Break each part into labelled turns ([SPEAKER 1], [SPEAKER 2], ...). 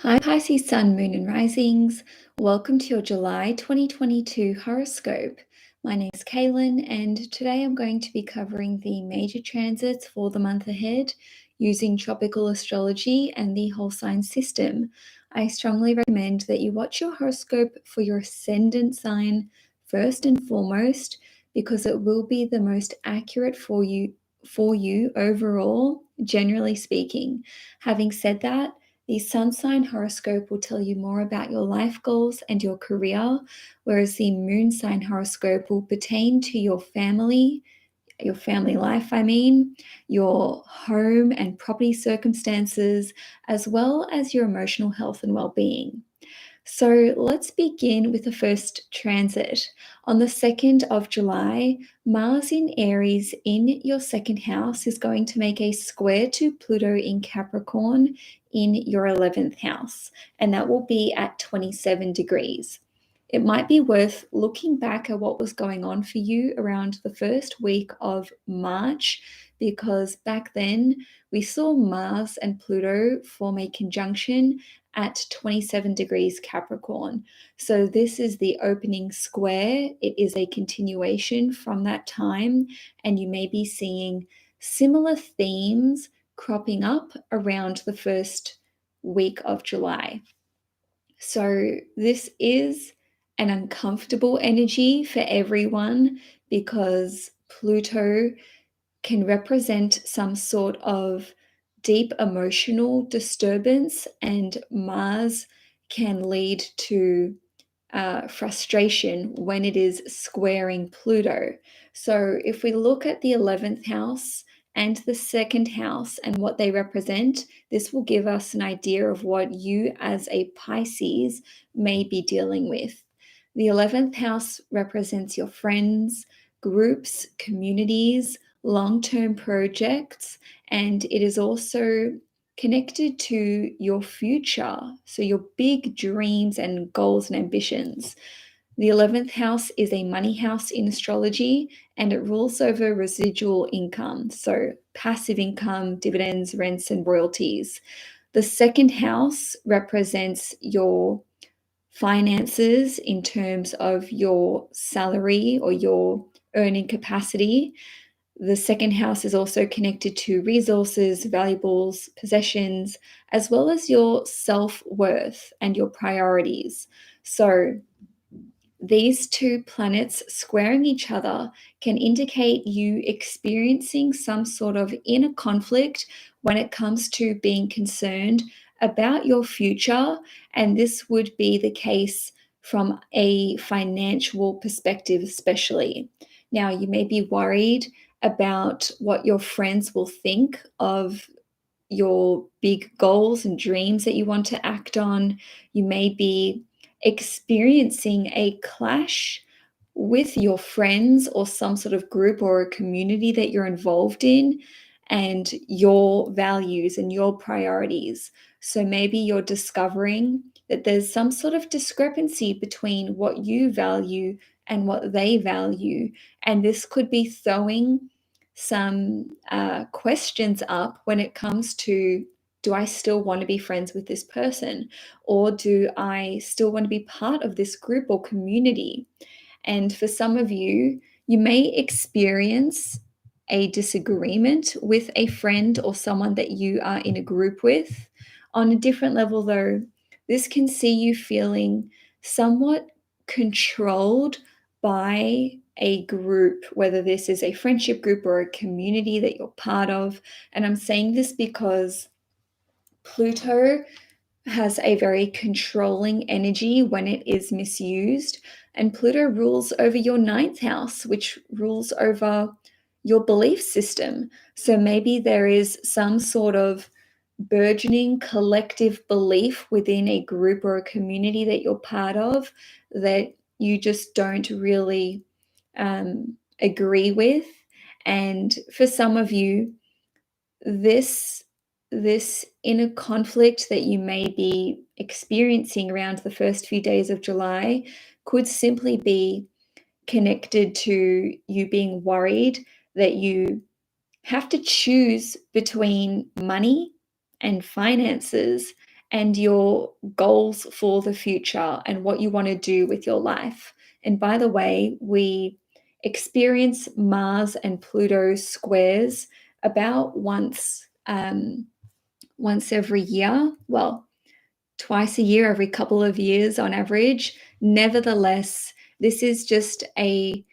[SPEAKER 1] Hi, Pisces Sun, Moon, and Risings. Welcome to your July 2022 horoscope. My name is Cailin, and today I'm going to be covering the major transits for the month ahead using tropical astrology and the whole sign system. I strongly recommend that you watch your horoscope for your ascendant sign first and foremost, because it will be the most accurate for you overall, generally speaking. Having said that, the sun sign horoscope will tell you more about your life goals and your career, whereas the moon sign horoscope will pertain to your family life, your home and property circumstances, as well as your emotional health and well-being. So let's begin with the first transit. On the 2nd of July, Mars in Aries in your second house is going to make a square to Pluto in Capricorn in your 11th house, and that will be at 27 degrees. It might be worth looking back at what was going on for you around the first week of March, because back then we saw Mars and Pluto form a conjunction at 27 degrees Capricorn. So this is the opening square. It is a continuation from that time, and you may be seeing similar themes cropping up around the first week of July. So this is an uncomfortable energy for everyone, because Pluto can represent some sort of deep emotional disturbance, and Mars can lead to frustration when it is squaring Pluto. So if we look at the 11th house and the second house and what they represent, this will give us an idea of what you as a Pisces may be dealing with. The 11th house represents your friends, groups, communities, long-term projects, and it is also connected to your future, so your big dreams and goals and ambitions. The 11th house is a money house in astrology, and it rules over residual income, so passive income, dividends, rents, and royalties. The second house represents your finances in terms of your salary or your earning capacity. The second house is also connected to resources, valuables, possessions, as well as your self-worth and your priorities. So these two planets squaring each other can indicate you experiencing some sort of inner conflict when it comes to being concerned about your future, and this would be the case from a financial perspective especially. Now, you may be worried about what your friends will think of your big goals and dreams that you want to act on. You may be experiencing a clash with your friends or some sort of group or a community that you're involved in, and your values and your priorities. So maybe you're discovering that there's some sort of discrepancy between what you value and what they value. And this could be throwing some questions up when it comes to, do I still want to be friends with this person? Or do I still want to be part of this group or community? And for some of you, you may experience a disagreement with a friend or someone that you are in a group with. On a different level, though, this can see you feeling somewhat controlled by a group, whether this is a friendship group or a community that you're part of. And I'm saying this because Pluto has a very controlling energy when it is misused. And Pluto rules over your ninth house, which rules over your belief system. So maybe there is some sort of burgeoning collective belief within a group or a community that you're part of that you just don't really agree with. And for some of you, this inner conflict that you may be experiencing around the first few days of July could simply be connected to you being worried that you have to choose between money and finances, and your goals for the future and what you want to do with your life. And by the way, we experience Mars and Pluto squares about once every year. Well, twice a year, every couple of years on average. Nevertheless, this is just a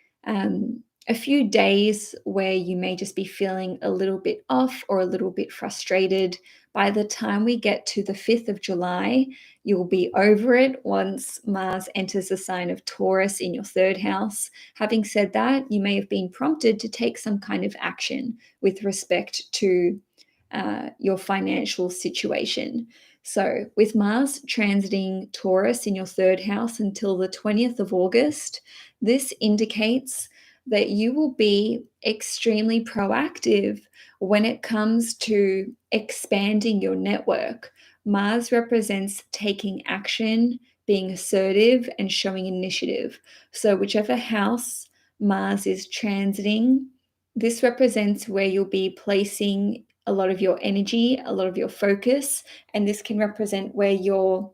[SPEAKER 1] few days where you may just be feeling a little bit off or a little bit frustrated. By the time we get to the 5th of July, you'll be over it once Mars enters the sign of Taurus in your third house. Having said that, you may have been prompted to take some kind of action with respect to your financial situation. So, with Mars transiting Taurus in your third house until the 20th of August, this indicates that you will be extremely proactive when it comes to expanding your network. Mars represents taking action, being assertive, and showing initiative. So, whichever house Mars is transiting, this represents where you'll be placing a lot of your energy, a lot of your focus, and this can represent where you're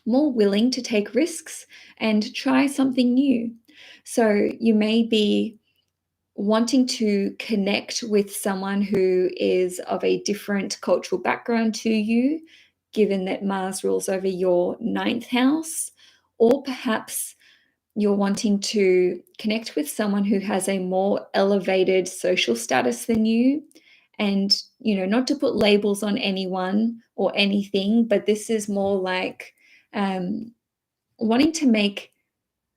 [SPEAKER 1] more willing to take risks and try something new. So you may be wanting to connect with someone who is of a different cultural background to you, given that Mars rules over your ninth house, or perhaps you're wanting to connect with someone who has a more elevated social status than you. And, not to put labels on anyone or anything, but this is more like wanting to make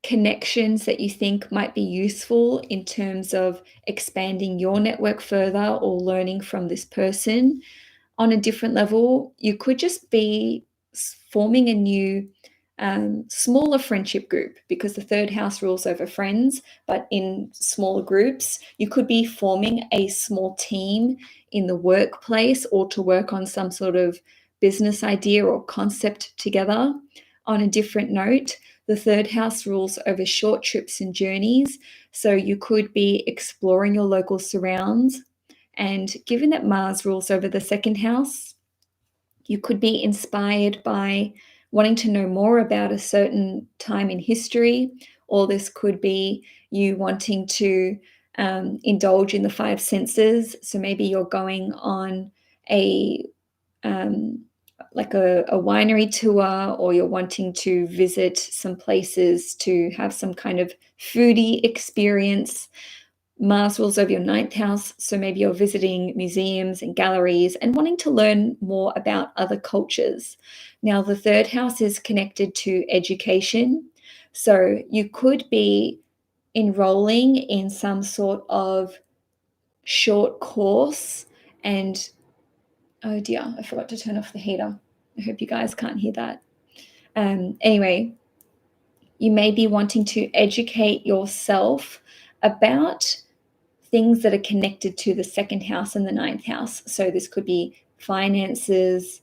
[SPEAKER 1] connections that you think might be useful in terms of expanding your network further or learning from this person on a different level. You could just be forming a new smaller friendship group, because the third house rules over friends, but in smaller groups. You could be forming a small team in the workplace or to work on some sort of business idea or concept together. On a different note, the third house rules over short trips and journeys, so you could be exploring your local surrounds. And given that Mars rules over the second house, you could be inspired by wanting to know more about a certain time in history, or this could be you wanting to indulge in the five senses. So maybe you're going on a a winery tour, or you're wanting to visit some places to have some kind of foodie experience. Mars rules over your ninth house, so maybe you're visiting museums and galleries and wanting to learn more about other cultures. Now, the third house is connected to education, so you could be enrolling in some sort of short course. And oh dear, I forgot to turn off the heater. I hope you guys can't hear that. Anyway, you may be wanting to educate yourself about things that are connected to the second house and the ninth house. So this could be finances,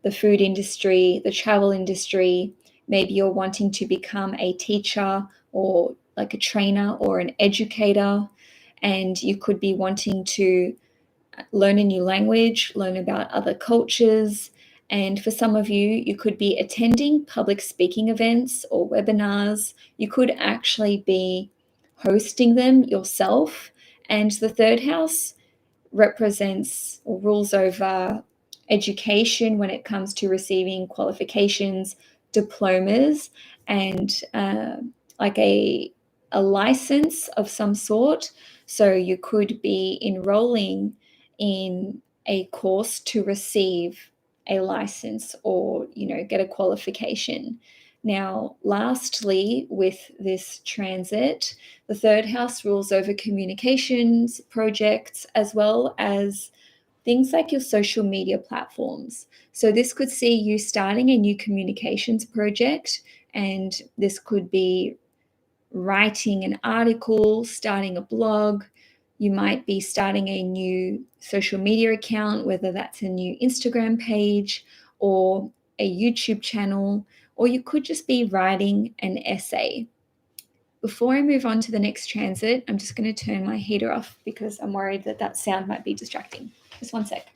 [SPEAKER 1] the food industry, the travel industry. Maybe you're wanting to become a teacher or like a trainer or an educator, and you could be wanting to learn a new language, learn about other cultures. And for some of you, you could be attending public speaking events or webinars. You could actually be hosting them yourself. And the third house represents or rules over education when it comes to receiving qualifications, diplomas, and like a license of some sort. So you could be enrolling in a course to receive a license or get a qualification. Now, lastly, with this transit, the third house rules over communications, projects, as well as things like your social media platforms. So this could see you starting a new communications project, and this could be writing an article, starting a blog. You might be starting a new social media account, whether that's a new Instagram page or a YouTube channel, or you could just be writing an essay. Before I move on to the next transit, I'm just going to turn my heater off because I'm worried that sound might be distracting. Just one sec.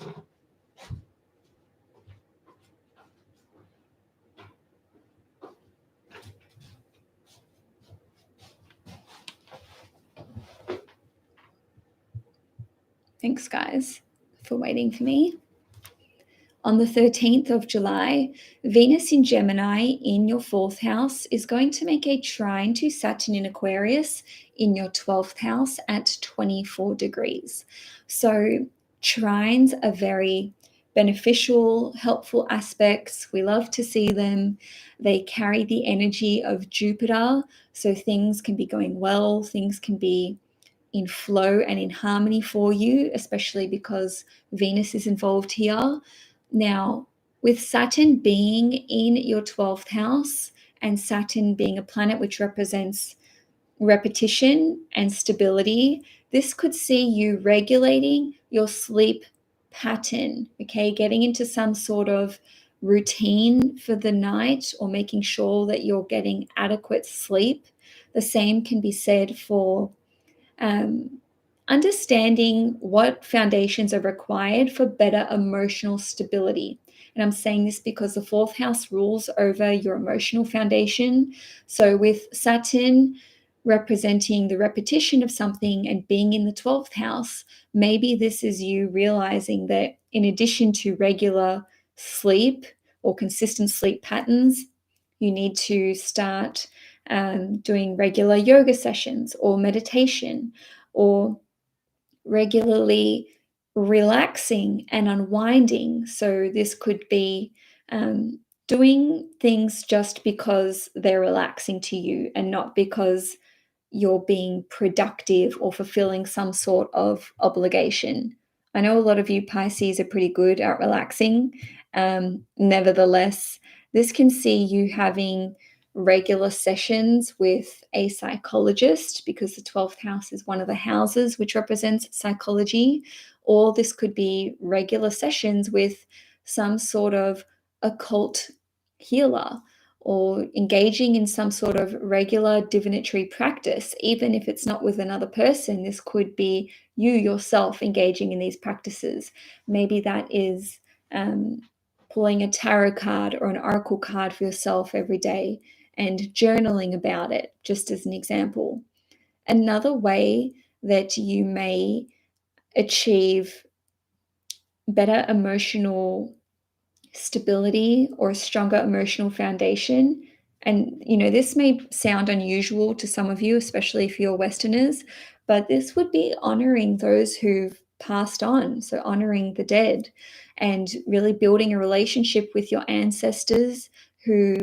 [SPEAKER 1] Thanks, guys, for waiting for me. On the 13th of July, Venus in Gemini in your 4th house is going to make a trine to Saturn in Aquarius in your 12th house at 24 degrees. So trines are very beneficial, helpful aspects. We love to see them. They carry the energy of Jupiter, so things can be going well, things can be in flow and in harmony for you, especially because Venus is involved here. Now, with Saturn being in your 12th house and Saturn being a planet which represents repetition and stability, this could see you regulating your sleep pattern, okay? Getting into some sort of routine for the night or making sure that you're getting adequate sleep. The same can be said for understanding what foundations are required for better emotional stability. And I'm saying this because the 4th house rules over your emotional foundation. So with Saturn representing the repetition of something and being in the 12th house, maybe this is you realizing that in addition to regular sleep or consistent sleep patterns, you need to start doing regular yoga sessions or meditation, or regularly relaxing and unwinding. So this could be doing things just because they're relaxing to you and not because you're being productive or fulfilling some sort of obligation. I know a lot of you Pisces are pretty good at relaxing. Nevertheless, this can see you having regular sessions with a psychologist, because the 12th house is one of the houses which represents psychology, or this could be regular sessions with some sort of occult healer, or engaging in some sort of regular divinatory practice. Even if it's not with another person, this could be you yourself engaging in these practices. Maybe that is pulling a tarot card or an oracle card for yourself every day and journaling about it, just as an example. Another way that you may achieve better emotional stability or a stronger emotional foundation, and this may sound unusual to some of you, especially if you're Westerners, but this would be honoring those who've passed on, so honoring the dead and really building a relationship with your ancestors who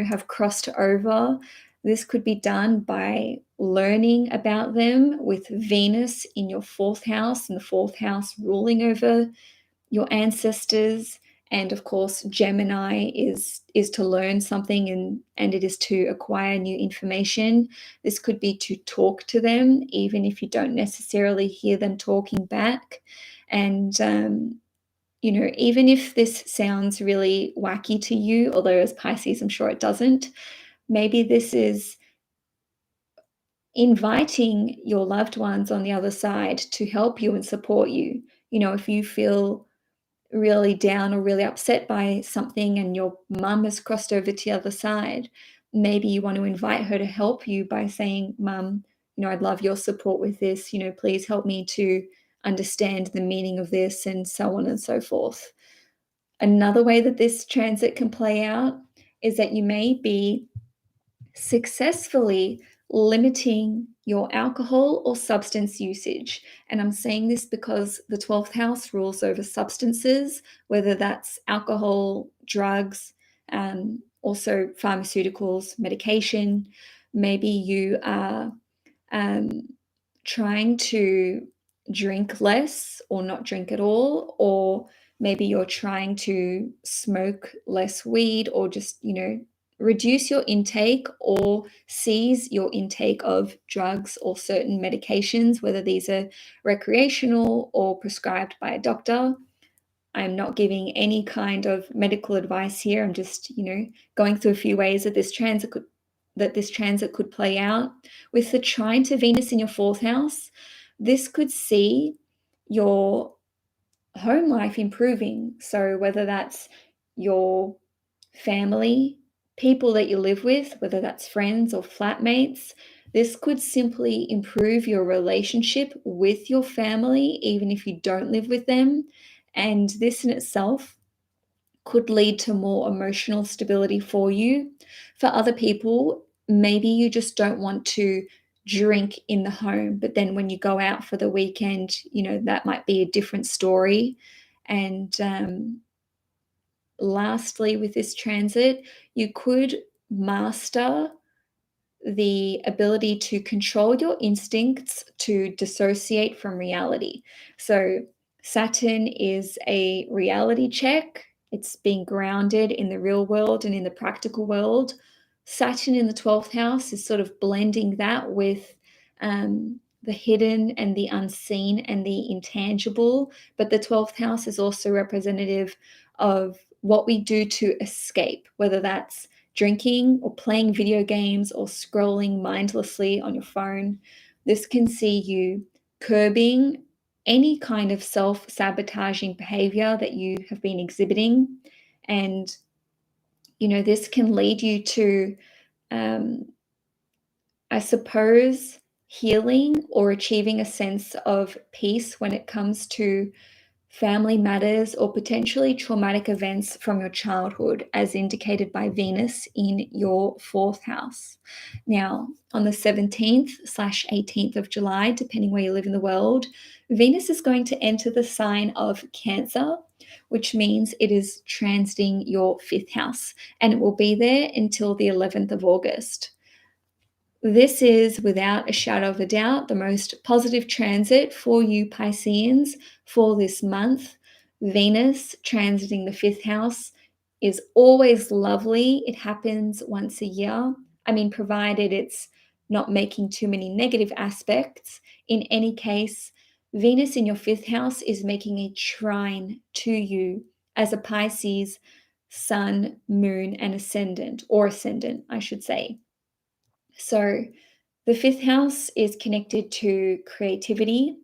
[SPEAKER 1] have crossed over. This could be done by learning about them with Venus in your 4th house, and the 4th house ruling over your ancestors. And of course, Gemini is to learn something, and it is to acquire new information. This could be to talk to them, even if you don't necessarily hear them talking back. And even if this sounds really wacky to you, although as Pisces, I'm sure it doesn't, maybe this is inviting your loved ones on the other side to help you and support you. If you feel really down or really upset by something and your mum has crossed over to the other side, maybe you want to invite her to help you by saying, "Mum, I'd love your support with this. Please help me to understand the meaning of this," and so on and so forth. Another way that this transit can play out is that you may be successfully limiting your alcohol or substance usage. And I'm saying this because the 12th house rules over substances, whether that's alcohol, drugs, also pharmaceuticals, medication. Maybe you are trying to drink less or not drink at all, or maybe you're trying to smoke less weed, or just, reduce your intake or cease your intake of drugs or certain medications, whether these are recreational or prescribed by a doctor. I'm not giving any kind of medical advice here. I'm just, going through a few ways that this transit could play out. With the trine to Venus in your 4th house, this could see your home life improving. So whether that's your family, people that you live with, whether that's friends or flatmates, This could simply improve your relationship with your family, even if you don't live with them. And this in itself could lead to more emotional stability for you. For other people, maybe you just don't want to drink in the home, but then when you go out for the weekend, that might be a different story. And lastly, with this transit, you could master the ability to control your instincts to dissociate from reality. So, Saturn is a reality check. It's being grounded in the real world and in the practical world. Saturn in the 12th house is sort of blending that with the hidden and the unseen and the intangible. But the 12th house is also representative of what we do to escape, whether that's drinking or playing video games or scrolling mindlessly on your phone. This can see you curbing any kind of self-sabotaging behavior that you have been exhibiting. And, this can lead you to, I suppose, healing or achieving a sense of peace when it comes to family matters, or potentially traumatic events from your childhood, as indicated by Venus in your 4th house. Now, on the 17th/18th of July, depending where you live in the world, Venus is going to enter the sign of Cancer, which means it is transiting your 5th house, and it will be there until the 11th of August. This is, without a shadow of a doubt, the most positive transit for you Pisceans for this month. Venus transiting the 5th house is always lovely. It happens once a year. I mean, provided it's not making too many negative aspects. In any case, Venus in your 5th house is making a trine to you as a Pisces sun, moon, and ascendant, or ascendant, I should say. So the 5th house is connected to creativity.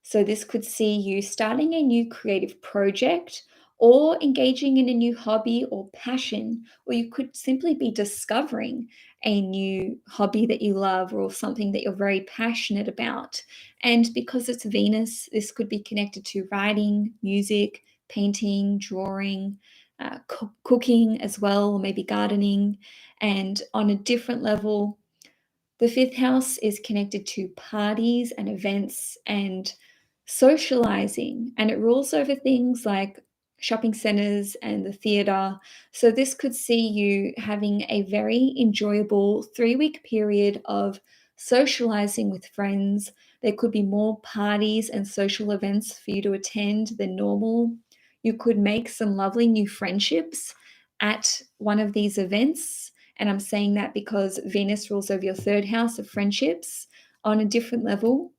[SPEAKER 1] So this could see you starting a new creative project or engaging in a new hobby or passion, or you could simply be discovering a new hobby that you love or something that you're very passionate about. And because it's Venus, this could be connected to writing, music, painting, drawing, cooking as well, or maybe gardening. And on a different level, the 5th house is connected to parties and events and socializing, and it rules over things like shopping centers and the theater. So this could see you having a very enjoyable 3-week period of socializing with friends. There could be more parties and social events for you to attend than normal. You could make some lovely new friendships at one of these events. And I'm saying that because Venus rules over your 3rd house of friendships on a different level.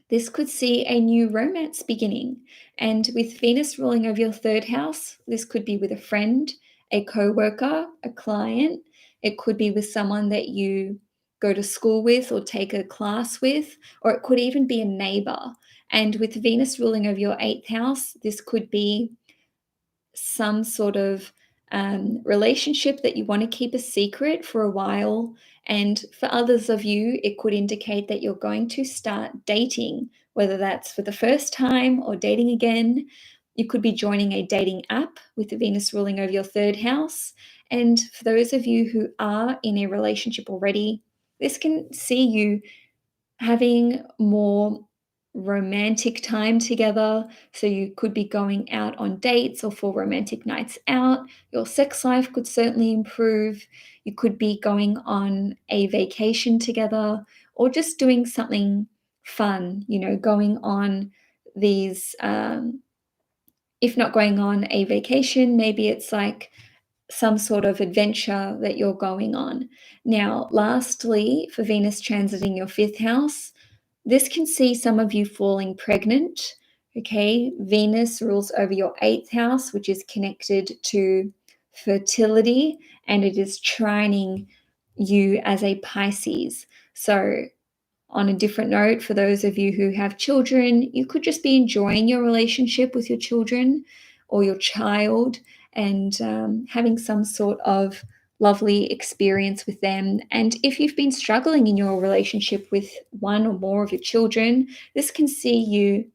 [SPEAKER 1] This could see a new romance beginning. And with Venus ruling over your 3rd house, this could be with a friend, a co-worker, a client. It could be with someone that you go to school with or take a class with, or it could even be a neighbor. And with Venus ruling over your 8th house, this could be some sort of relationship that you want to keep a secret for a while. And for others of you, it could indicate that you're going to start dating, whether that's for the first time or dating again. You could be joining a dating app with the Venus ruling over your 3rd house. And for those of you who are in a relationship already, this can see you having more romantic time together. So you could be going out on dates or for romantic nights out. Your sex life could certainly improve. You could be going on a vacation together or just doing something fun, going on these, if not going on a vacation, maybe it's like some sort of adventure that you're going on. Now, lastly, for Venus transiting your 5th house, this can see some of you falling pregnant. Okay, Venus rules over your 8th house, which is connected to fertility, and it is trining you as a Pisces. So, on a different note, for those of you who have children, you could just be enjoying your relationship with your children or your child and having some sort of lovely experience with them. And if you've been struggling in your relationship with one or more of your children, this can see you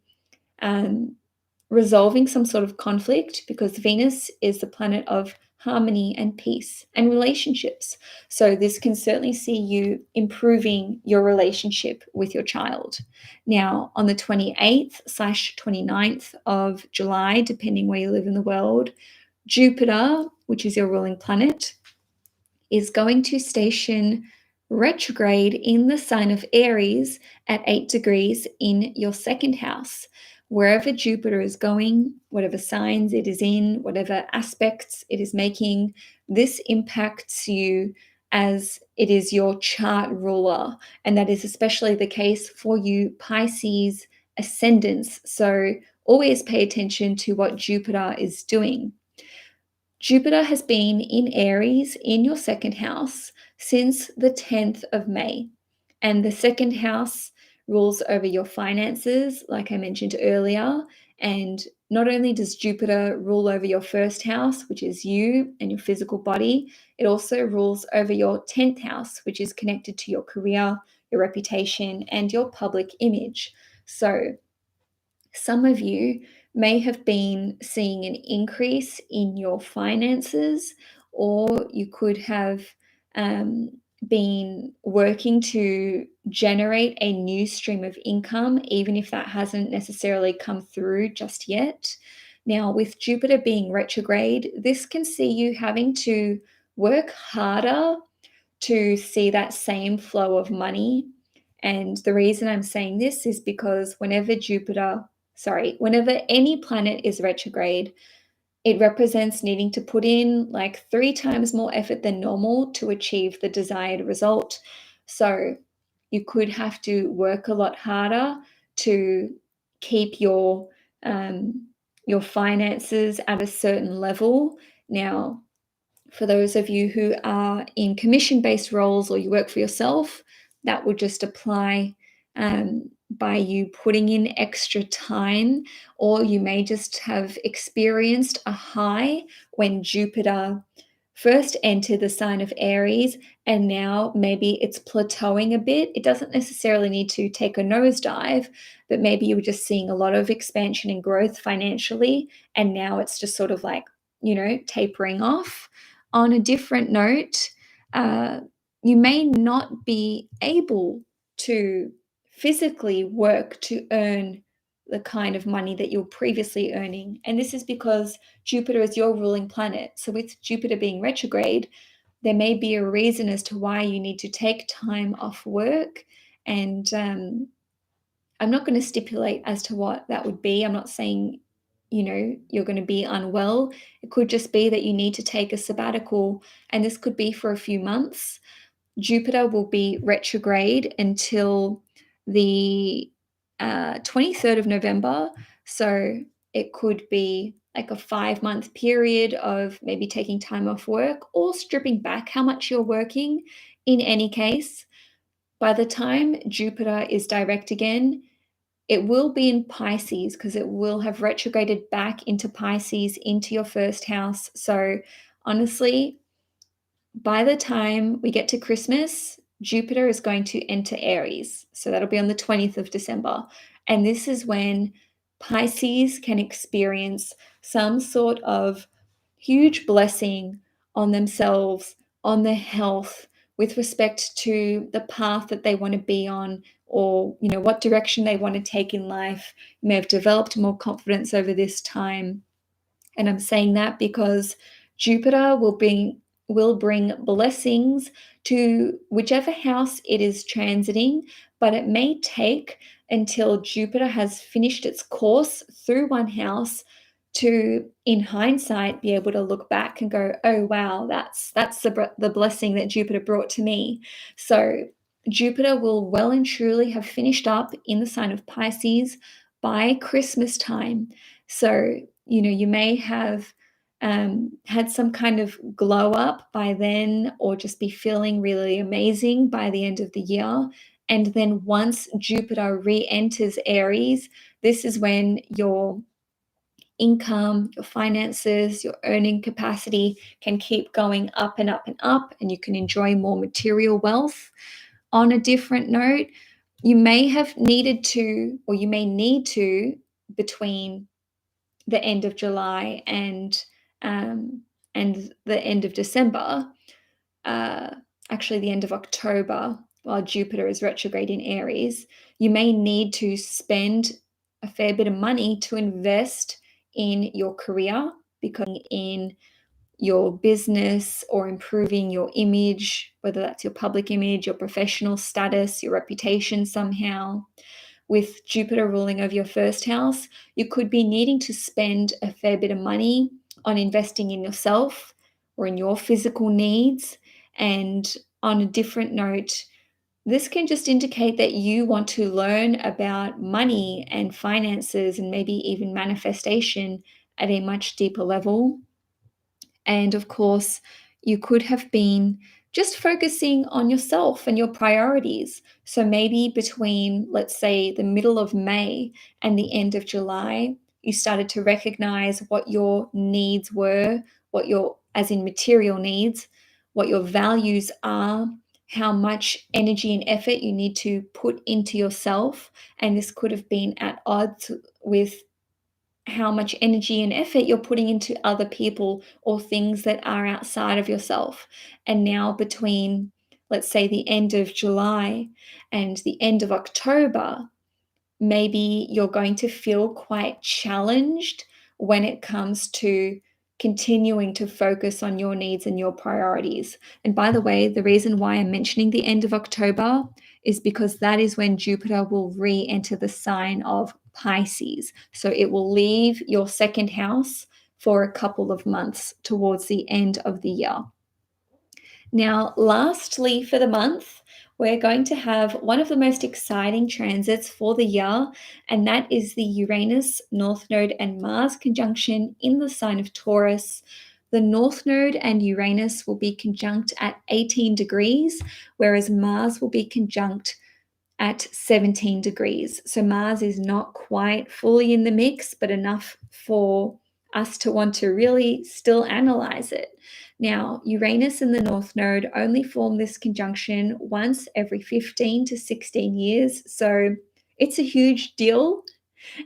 [SPEAKER 1] resolving some sort of conflict, because Venus is the planet of harmony and peace and relationships. So this can certainly see you improving your relationship with your child. Now, on the 28th/29th of July, depending where you live in the world, Jupiter, which is your ruling planet, is going to station retrograde in the sign of Aries at 8 degrees in your second house. Wherever Jupiter is going, whatever signs it is in, whatever aspects it is making, this impacts you as it is your chart ruler. And that is especially the case for you Pisces ascendants. So always pay attention to what Jupiter is doing. Jupiter has been in Aries in your second house since the 10th of May. And the second house rules over your finances, like I mentioned earlier. And not only does Jupiter rule over your first house, which is you and your physical body, it also rules over your 10th house, which is connected to your career, your reputation, and your public image. So some of you may have been seeing an increase in your finances, or you could have been working to generate a new stream of income, even if that hasn't necessarily come through just yet. Now, with Jupiter being retrograde, this can see you having to work harder to see that same flow of money. And the reason I'm saying this is because whenever any planet is retrograde, it represents needing to put in like 3 times more effort than normal to achieve the desired result. So you could have to work a lot harder to keep your finances at a certain level. Now, for those of you who are in commission-based roles or you work for yourself, that would just apply by you putting in extra time, or you may just have experienced a high when Jupiter first entered the sign of Aries, and now maybe it's plateauing a bit. It doesn't necessarily need to take a nosedive, but maybe you were just seeing a lot of expansion and growth financially, and now it's just sort of like, tapering off. On a different note, you may not be able to physically work to earn the kind of money that you're previously earning. And this is because Jupiter is your ruling planet. So with Jupiter being retrograde, there may be a reason as to why you need to take time off work. And I'm not going to stipulate as to what that would be. I'm not saying, you're going to be unwell. It could just be that you need to take a sabbatical, and this could be for a few months. Jupiter will be retrograde until the 23rd of November. So it could be like a 5-month period of maybe taking time off work or stripping back how much you're working. In any case, by the time Jupiter is direct again, it will be in Pisces, because it will have retrograded back into Pisces, into your first house. So honestly, by the time we get to Christmas, Jupiter is going to enter Aries. So that'll be on the 20th of December. And this is when Pisces can experience some sort of huge blessing on themselves, on their health, with respect to the path that they want to be on, or what direction they want to take in life. You may have developed more confidence over this time. And I'm saying that because Jupiter will bring blessings to whichever house it is transiting, but it may take until Jupiter has finished its course through one house to, in hindsight, be able to look back and go, oh wow, that's the blessing that Jupiter brought to me. So Jupiter will well and truly have finished up in the sign of Pisces by Christmas time. So you may have had some kind of glow up by then, or just be feeling really amazing by the end of the year. And then once Jupiter re-enters Aries, this is when your income, your finances, your earning capacity can keep going up and up and up, and you can enjoy more material wealth. On a different note, you may have needed to, or you may need to, between the end of July and the end of December, uh, actually the end of October, while Jupiter is retrograde in Aries, you may need to spend a fair bit of money to invest in your career, because in your business or improving your image, whether that's your public image, your professional status, your reputation somehow. With Jupiter ruling over your first house, you could be needing to spend a fair bit of money on investing in yourself or in your physical needs. And on a different note, this can just indicate that you want to learn about money and finances and maybe even manifestation at a much deeper level. And of course, you could have been just focusing on yourself and your priorities. So maybe between, let's say, the middle of May and the end of July, you started to recognize what your needs were, what your, as in material needs, what your values are, how much energy and effort you need to put into yourself. And this could have been at odds with how much energy and effort you're putting into other people or things that are outside of yourself. And now, between, let's say, the end of July and the end of October, maybe you're going to feel quite challenged when it comes to continuing to focus on your needs and your priorities. And by the way, the reason why I'm mentioning the end of October is because that is when Jupiter will re-enter the sign of Pisces. So it will leave your second house for a couple of months towards the end of the year. Now, lastly, for the month, we're going to have one of the most exciting transits for the year, and that is the Uranus, North Node, and Mars conjunction in the sign of Taurus. The North Node and Uranus will be conjunct at 18 degrees, whereas Mars will be conjunct at 17 degrees. So Mars is not quite fully in the mix, but enough for us to want to really still analyze it. Now, Uranus and the North Node only form this conjunction once every 15 to 16 years. So it's a huge deal.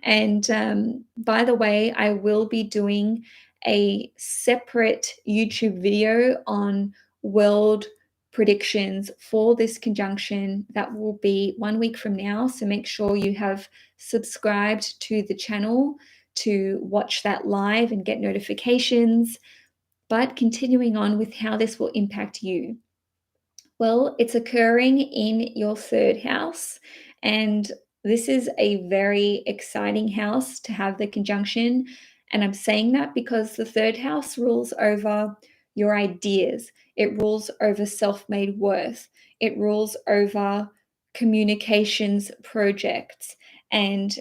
[SPEAKER 1] And by the way, I will be doing a separate YouTube video on world predictions for this conjunction that will be 1 week from now. So make sure you have subscribed to the channel to watch that live and get notifications. But continuing on with how this will impact you. Well, it's occurring in your third house, and this is a very exciting house to have the conjunction. And I'm saying that because the third house rules over your ideas, it rules over self-made worth, it rules over communications projects. And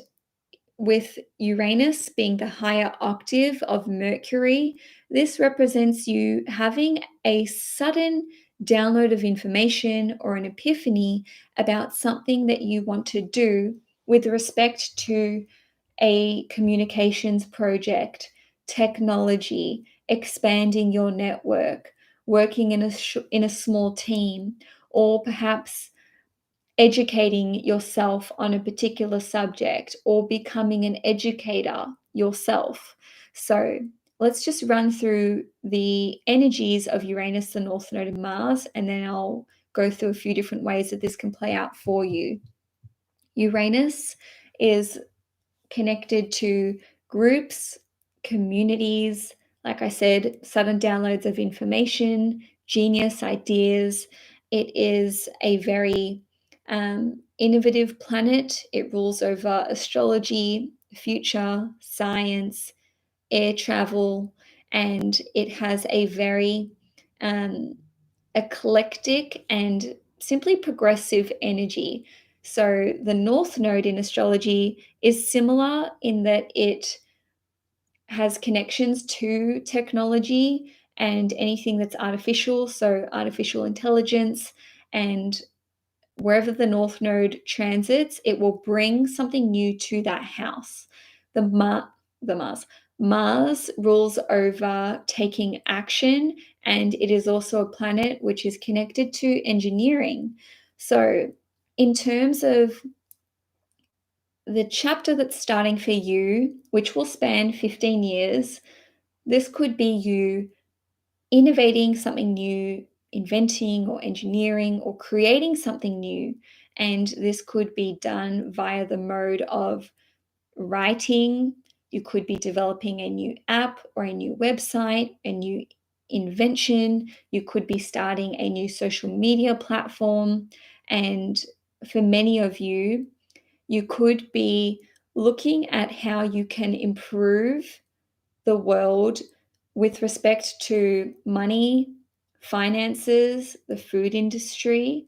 [SPEAKER 1] with Uranus being the higher octave of Mercury, this represents you having a sudden download of information or an epiphany about something that you want to do with respect to a communications project, technology, expanding your network, working in a small team, or perhaps educating yourself on a particular subject or becoming an educator yourself. So let's just run through the energies of Uranus, the North Node of Mars, and then I'll go through a few different ways that this can play out for you. Uranus is connected to groups, communities, like I said, sudden downloads of information, genius ideas. It is a very innovative planet. It rules over astrology, future, science, air travel, and it has a very eclectic and simply progressive energy. So the North Node in astrology is similar in that it has connections to technology and anything that's artificial, so artificial intelligence. And wherever the North Node transits, it will bring something new to that house. The Mars. Mars rules over taking action, and it is also a planet which is connected to engineering. So, in terms of the chapter that's starting for you, which will span 15 years, this could be you innovating something new, inventing or engineering or creating something new. And this could be done via the mode of writing. You could be developing a new app or a new website, a new invention. You could be starting a new social media platform. And for many of you, you could be looking at how you can improve the world with respect to money, finances, the food industry,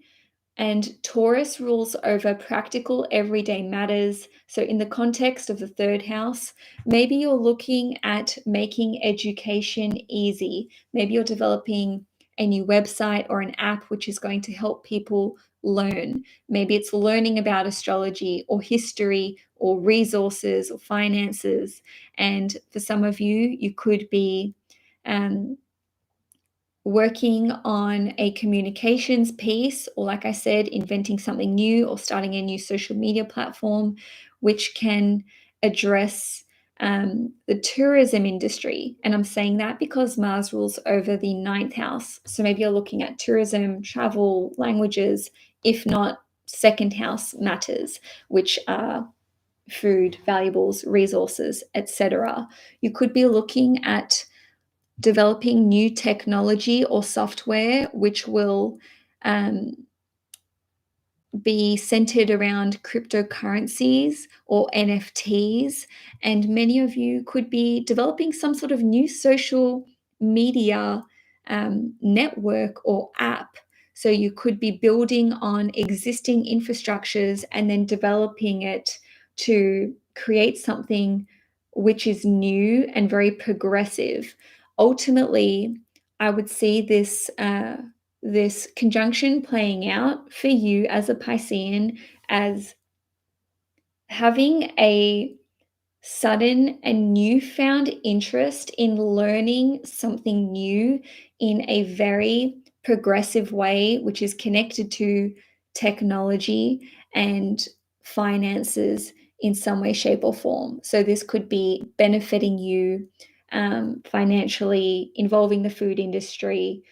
[SPEAKER 1] and Taurus rules over practical everyday matters. So, in the context of the third house, maybe you're looking at making education easy. Maybe you're developing a new website or an app which is going to help people learn. Maybe it's learning about astrology or history or resources or finances. And for some of you, you could be working on a communications piece, or like I said, inventing something new or starting a new social media platform, which can address the tourism industry. And I'm saying that because Mars rules over the ninth house. So maybe you're looking at tourism, travel, languages, if not second house matters, which are food, valuables, resources, etc. You could be looking at developing new technology or software which will um, be centered around cryptocurrencies or NFTs. And many of you could be developing some sort of new social media network or app. So you could be building on existing infrastructures and then developing it to create something which is new and very progressive. Ultimately, I would see this conjunction playing out for you as a Piscean as having a sudden and newfound interest in learning something new in a very progressive way, which is connected to technology and finances in some way, shape, or form. So, this could be benefiting you financially, involving the food industry,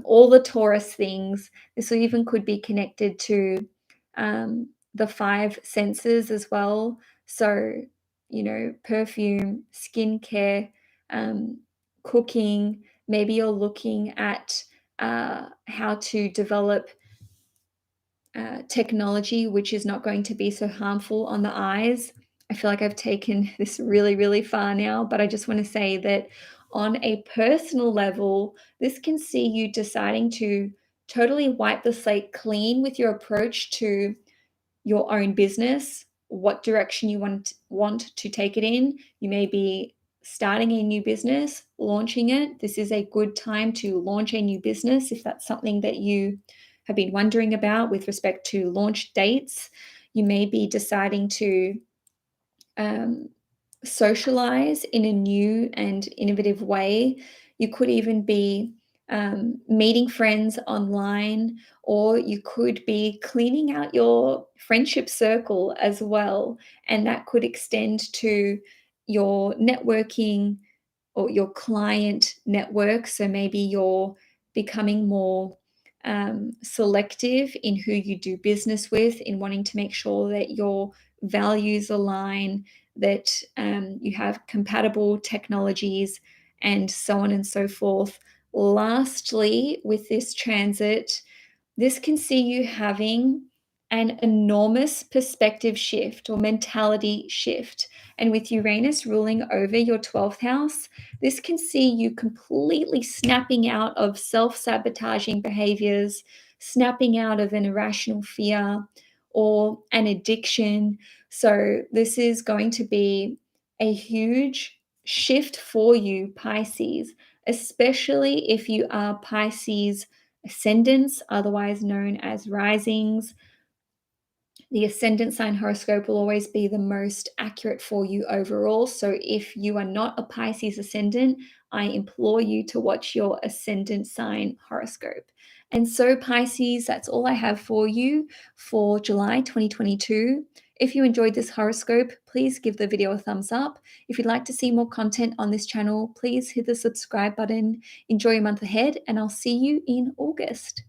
[SPEAKER 1] all the Taurus things. This even could be connected to the five senses as well. So, perfume, skincare, cooking. Maybe you're looking at how to develop technology which is not going to be so harmful on the eyes. I feel like I've taken this really, really far now, but I just want to say that on a personal level, this can see you deciding to totally wipe the slate clean with your approach to your own business, what direction you want to take it in. You may be starting a new business, launching it. This is a good time to launch a new business if that's something that you have been wondering about with respect to launch dates. You may be deciding to um, socialize in a new and innovative way. You could even be meeting friends online, or you could be cleaning out your friendship circle as well. And that could extend to your networking or your client network. So maybe you're becoming more selective in who you do business with, in wanting to make sure that your values align, that you have compatible technologies, and so on and so forth. Lastly, with this transit, this can see you having an enormous perspective shift or mentality shift. And with Uranus ruling over your 12th house, this can see you completely snapping out of self sabotaging behaviors, snapping out of an irrational fear or an addiction. So, this is going to be a huge shift for you, Pisces, especially if you are Pisces ascendants, otherwise known as risings, The ascendant sign horoscope will always be the most accurate for you overall. So if you are not a Pisces ascendant, I implore you to watch your ascendant sign horoscope. And so, Pisces, that's all I have for you for July 2022. If you enjoyed this horoscope, please give the video a thumbs up. If you'd like to see more content on this channel, please hit the subscribe button. Enjoy your month ahead, and I'll see you in August.